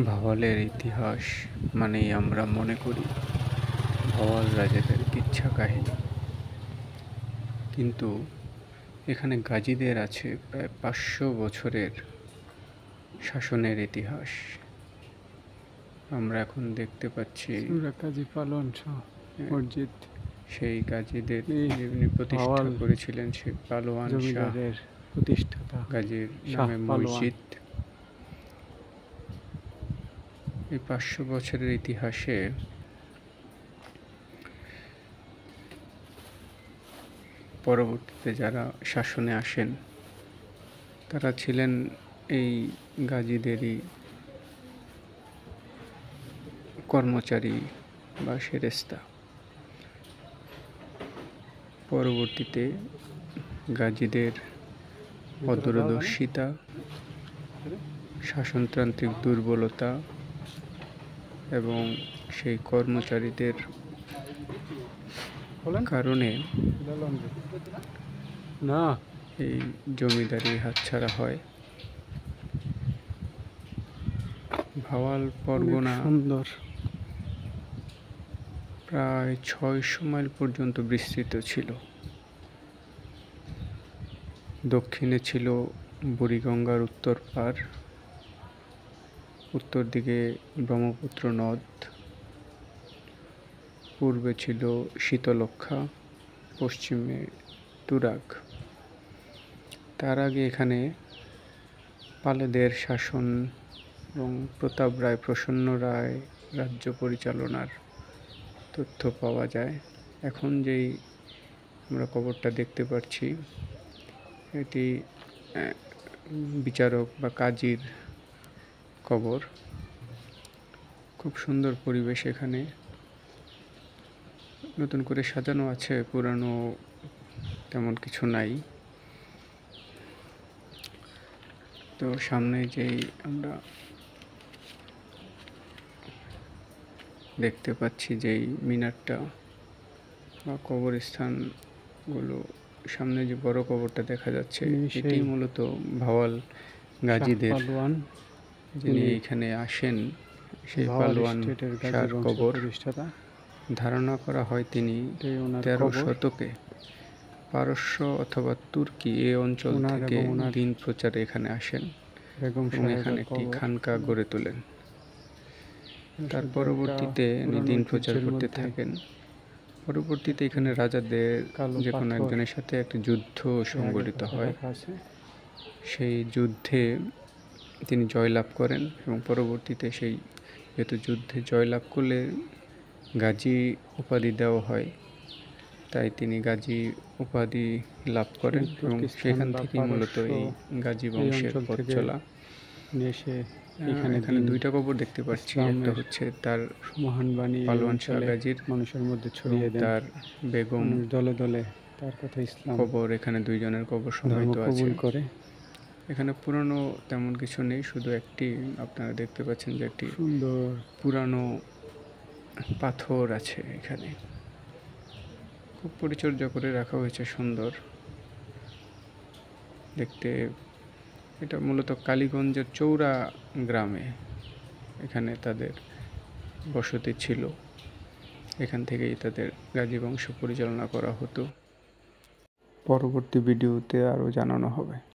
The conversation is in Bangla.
ভাওয়ালের ইতিহাস মানেই আমরা মনে করি ভাওয়াল রাজাদের কিচ্ছা কাহিনী, কিন্তু এখানে গাজীদের আছে প্রায় 500 বছরের শাসনের ইতিহাস। আমরা এখন দেখতে পাচ্ছি কাজী পালোয়ান শাহ মসজিদ, সেই গাজীদের যিনি প্রতিষ্ঠা করেছিলেন সেই পালোয়ান শাহ প্রতিষ্ঠাতা গাজীর নামে মসজিদ। এই 500 বছরের ইতিহাসে পরবর্তীতে যারা শাসনে আসেন তারা ছিলেন এই গাজীদেরই কর্মচারী বা সেরেস্তা। পরবর্তীতে গাজীদের অদূরদর্শিতা, শাসনতান্ত্রিক দুর্বলতা এবং সেই কর্মচারীদের কারণে এই জমিদারি হাতছাড়া হয়। ভাওয়াল পরগনা সুন্দর প্রায় 600 মাইল পর্যন্ত বিস্তৃত ছিল। দক্ষিণে ছিল বুড়িগঙ্গার উত্তর পার, উত্তর দিকে ব্রহ্মপুত্র নদ, পূর্বে ছিল শীতলক্ষা, পশ্চিমে তুরাগ। তার আগে এখানে পালেদের শাসন এবং প্রতাপ রায়, প্রসন্ন রায় রাজ্য পরিচালনার তথ্য পাওয়া যায়। এখন যেই আমরা কবরটা দেখতে পাচ্ছি এটি বিচারক বা কাজীর কবর। খুব সুন্দর পরিবেশ, এখানে নতুন করে সাজানো আছে, পুরানো তেমন কিছু নাই। তো সামনে যেই আমরা দেখতে পাচ্ছি যেই মিনারটা বা কবরস্থানগুলো, সামনে যে বড় কবরটা দেখা যাচ্ছে এটি মূলত ভাওয়াল গাজীদের যিনি এখানে আসেন সেই পালোয়ান শাহর কবর। ধারণা করা হয় তিনি 13 শতকে পারস্য অথবা তুর্কি এই অঞ্চল থেকে দিন প্রচারে এখানে আসেন এবং এখানে একটি খানকা গড়ে তোলেন। তার পরবর্তীতে উনি দিন প্রচার করতে থাকেন। পরবর্তীতে এখানে রাজাদের যে কোনো একজনের সাথে একটি যুদ্ধ সংঘটিত হয়। সেই যুদ্ধে তিনি জয়লাভ করেন এবং পরবর্তীতে সেই যেহেতু যুদ্ধে জয়লাভ করলে গাজী উপাধি দেওয়া হয়, তাই তিনি গাজী উপাধি লাভ করেন এবং সেখান থেকেই মূলত এই গাজী বংশের পথ চলা। এখানে দুইটা কবর দেখতে পাচ্ছি, একটা হচ্ছে তার মহান বাণী পালোয়ান শাহ গাজীর মানুষের মধ্যে ছড়িয়ে দেন, তার বেগম দলে দলে তার কথা ইসলাম কবর। এখানে দুইজনের কবর সমাহিত আছে। এখানে পুরানো তেমন কিছু নেই, শুধু একটি আপনারা দেখতে পাচ্ছেন যে একটি সুন্দর পুরানো পাথর আছে এখানে, খুব পরিচর্যা করে রাখা হয়েছে, সুন্দর দেখতে। এটা মূলত কালীগঞ্জের চৌরা গ্রামে এখানে তাদের বসতি ছিল, এখান থেকেই তাদের গাজী বংশ পরিচালনা করা হতো। পরবর্তী ভিডিওতে আরও জানানো হবে।